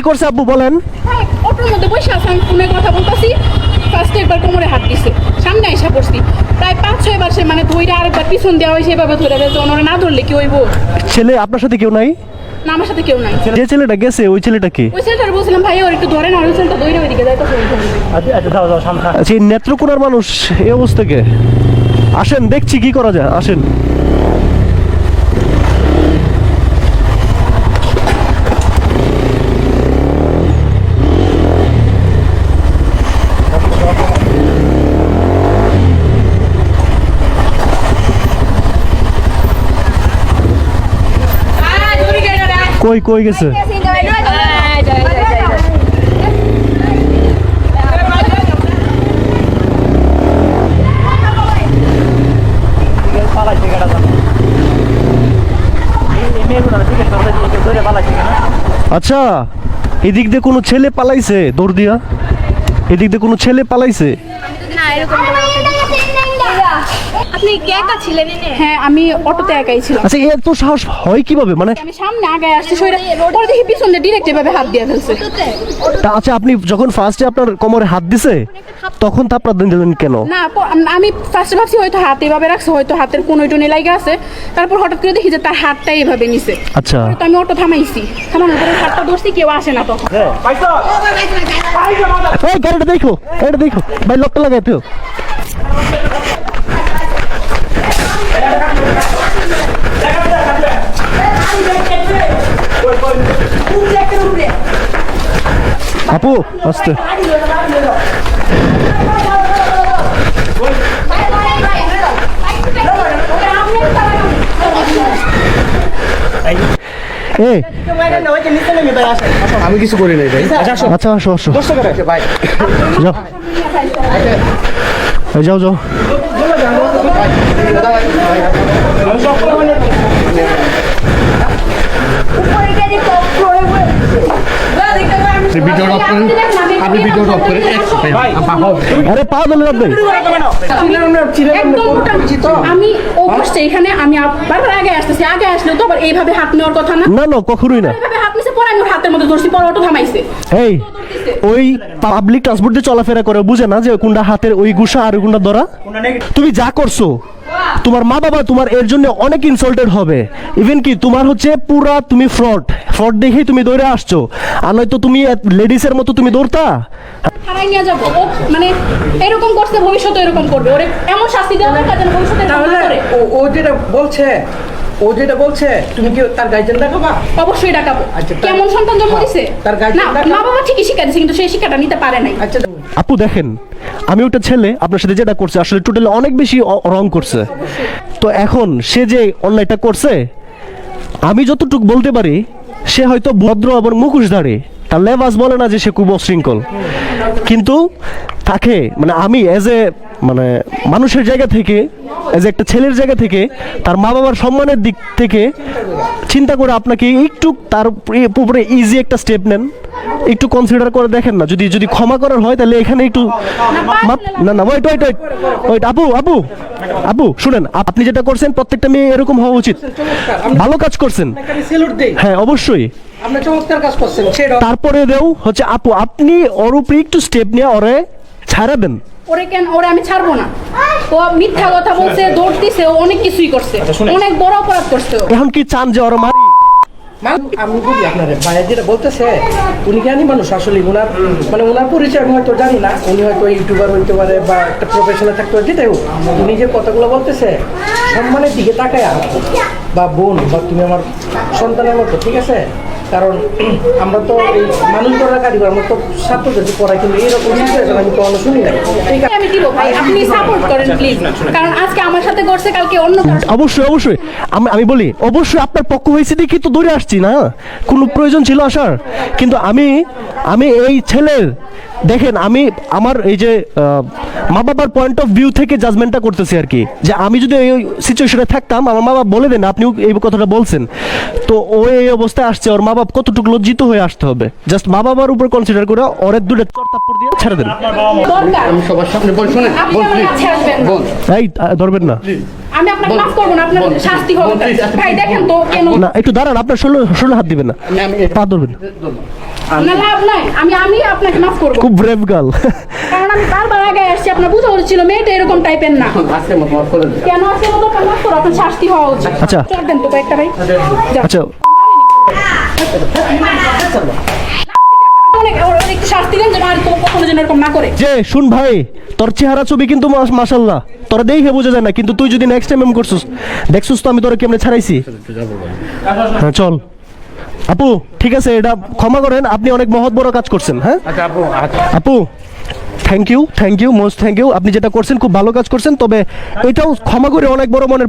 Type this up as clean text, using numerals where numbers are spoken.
করছে আব্বু বলেন? অটোর মধ্যে বসে আছেন, ফোনে কথা বলতেছি, ফার্স্টে একবার কোমরে হাত দিছে, সামনে আইসা পড়ছি, প্রায় 5-6 বার সে মানে ধইরে আরেকবার পিছন দেওয়া হয়েছে, এভাবে ধরে গেছে, ওনারা না ধরলে কি হইব? ছেলে আপনার সাথে কেউ নাই? না, আমার সাথে কেউ নাই। যে ছেলেটা গেছে ওই ছেলেটা কি? ওই ছেলেটার বলছিলাম ভাই ওর একটু ধরেন, আর ওই ছেলেটা দৌড়ে ওইদিকে যাইতে। আচ্ছা, এই নেত্রকোনার মানুষ এই অবস্থাকে আসেন দেখছি কি করা যায়, আসেন। কই কই গেছে? আচ্ছা, এদিক দিয়ে কোনো ছেলে পালাইছে দৌড় দিয়া? এদিক দিয়ে কোনো ছেলে পালাইছে? না, এরকম আপনি কি একা ছিলেন? হ্যাঁ, আমি অটোতে একাই ছিলাম। আচ্ছা, এত সাহস হয় কিভাবে? মানে আমি সামনে আগে আসছি, পরে দেখি পিছনে ডিরেক্ট এভাবে হাত দিয়ে ফেলছে। আচ্ছা, আপনি যখন ফার্স্টে আপনার কোমরে হাত দিছে তখন তো আপনার দিলেন কেন? না, আমি ফার্স্টে ভাবছি হয়তো হাত এভাবে রাখছে, হয়তো হাতের কোনো টনে লাগে আছে, তারপর হঠাৎ করে দেখি যে তার হাতটা এইভাবে নিছে। আচ্ছা, তো আমি অটো থামাইছি, থামানোর পরে হাতটা ধরছি, কেউ আসে না তখন। এই গাড়িটা দেখো, গাড়িটা দেখো ভাই, লকটা লাগাই তো। আপু আস্তে। আমি কিছু করি নাই ভাই। আচ্ছা আসো আসো, যাও যাও যাও। ভিডিও অফ করেন, আপনি ভিডিও অফ করেন। আরে পা ধরে রাখবেন। আমি অবশ্যই এখানে আমি বারবার আগে আসতেছি, আগে আসলে তো আবার এইভাবে হাত নেওয়ার কথা না। না না, কখনোই না। এইভাবে হাত নিছে, পরে আমি হাতের মধ্যে ধরছি, পরে অটো থামাইছে। এই ওই পাবলিক ট্রান্সপোর্ট দিয়ে চলাফেরা করে বুঝে না যে কোনটা হাতের ওই গুসা আর কোনটা ধরা? তুমি যা করছো তোমার মা বাবা তোমার এর জন্য অনেক ইনসাল্টেড হবে। ইভেন কি তোমার হচ্ছে পুরা তুমি ফ্রড দেখেই তুমি দৌড়ে আসছো, আর নয়তো তুমি লেডিসের মতো তুমি দৌড়তা। থানায় নিয়ে যাবো, ও মানে এরকম করছে, ভবিষ্যতে এরকম করবে, ওরে এমন শাস্তি দেওয়া দরকার যেন ভবিষ্যতে এরকম না করে। ও যেটা বলছে তুমি কি তার গার্জিয়ান দেখাবা? অবশ্যই ডাকাবো। আচ্ছা, কেমন সন্তান জন্ম দিছে তার না, গার্জিয়ান মা বাবা ঠিকই শিক্ষা দিছে, কিন্তু সেই শিক্ষাটা নিতে পারে নাই। আচ্ছা আপু দেখেন, আমি ওটা ছেলে আপনার সাথে যেটা করছে আসলে টোটালি অনেক বেশি রং করছে। তো এখন সে যে অন্যায়টা করছে, আমি যতটুকু বলতে পারি সে হয়তো ভদ্র এবং মুখোশধারী, তার লেবাস বলে না যে সে খুব অশৃঙ্খল, কিন্তু তাকে মানে আমি এজ এ মানে মানুষের জায়গা থেকে, এজ একটা ছেলের জায়গা থেকে, তার মা বাবার সম্মানের দিক থেকে চিন্তা করে আপনাকে একটু তার উপরে ইজি একটা স্টেপ নেন, একটু কনসিডার করে দেখেন না। যদি ক্ষমা করার হয় তাহলে এখানে একটু না না ওয়েট ওয়েট ওয়েট ওয়েট আপু আপু আপু শুনেন, আপনি যেটা করছেন প্রত্যেকটা মেয়ে এরকম হওয়া উচিত। ভালো কাজ করছেন, হ্যাঁ অবশ্যই আপনি চমৎকার কাজ করছেন। তারপরে দেও হচ্ছে আপু আপনি ওর উপরে একটু স্টেপ নিয়ে ওরে ছাড়াবেন। ওরে আমি ছাড়বো না, ও মিথ্যা কথা বলছে, দৌড় দিছে, ও অনেক কিছুই করছে, অনেক বড় অপরাধ করছে। এখন কি চান যে ওরা মারি? আমি বলি আপনাদের ভাইয়া যেটা বলতেছে, উনি জ্ঞানী মানুষ আসলে, ওনার পরিচয় আমি হয়তো জানি না, উনি হয়তো ইউটিউবার হইতে পারে বা একটা প্রফেশনাল থাকতে পারে, যেটাই হোক, উনি যে কথাগুলো বলতেছে সম্মানের দিকে তাকায়, বা বোন বা তুমি আমার সন্তানের মতো, ঠিক আছে? কারণ আমরা তো এই মানুষ ধরা কারিগর, আমরা তো ছাত্রদের পড়াই, কিন্তু এইরকম সিচুয়েশন আমি কখনো শুনি নাই। আমি দিব ভাই, আপনি সাপোর্ট করেন প্লিজ, কারণ আজকে আমার সাথে করছে, কালকে অন্য। অবশ্যই অবশ্যই আমি বলি অবশ্যই আপনার পক্ষ হয়েছে দেখি তো দৌড়ে আসছি না, কোনো প্রয়োজন ছিল আসার। কিন্তু আমি এই ছেলের দেখেন, আমি আমার এই যে মা বাবার পয়েন্ট অফ ভিউ থেকে জাজমেন্টটা করতেছি আর কি, যে আমি যদি এই সিচুয়েশনে থাকতাম, আমার মা বাবা বলে দেন, আপনিও এই কথাটা বলছেন, তো ও এই অবস্থায় আসছে, ওর মা বাবা কতটুকু লজ্জিত হয়ে আসতে হবে। জাস্ট মা বাবার উপর কনসিডার করে ওরের দুটো চড়তাপ্পড় দিয়ে ছেড়ে দেন। আমি সবার সামনে বল, শুনেন, বল প্লিজ, বল। এই ধরবেন না। আমি আপনাকে মাফ করবো না, আপনার শাস্তি হবে। ভাই দেখেন তো কেন না একটু দাঁড়ান, আপনার শরীরে হাত দিবেন না, পা ধরবেন। না লাভ নাই, আমি আপনাকে মাফ করবো, খুব ব্রেভ গার্ল। কারণ আমি বারবার আগে আসছি, আপনার বুঝা উচিত ছিল মেয়েটা এরকম টাইপের না। কেন আছে মতো মাফ করো, আপনার শাস্তি হওয়া উচিত। আচ্ছা। চল দেন তো কয়েকটা ভাই। যাও। আচ্ছা অনেক শাস্তি দেন যেন আর কখনো যেন এরকম না করে। যে শুন ভাই, তোর চেহারা ছবি কিন্তু মাশাল্লাহ তোরা দেখে বোঝা যায় না, কিন্তু তুই যদি নেক্সট টাইম এম করছিস দেখছিস তো আমি তোরা কেমনে ছাড়াইছি। হ্যাঁ চল আপু, ঠিক আছে, এটা ক্ষমা করেন, আপনি অনেক মহৎ বড় কাজ করছেন। হ্যাঁ আপু, thank you most thank you, আপনি যেটা করছেন খুব ভালো কাজ করছেন, তবে এটাও ক্ষমা করে অনেক বড় মনের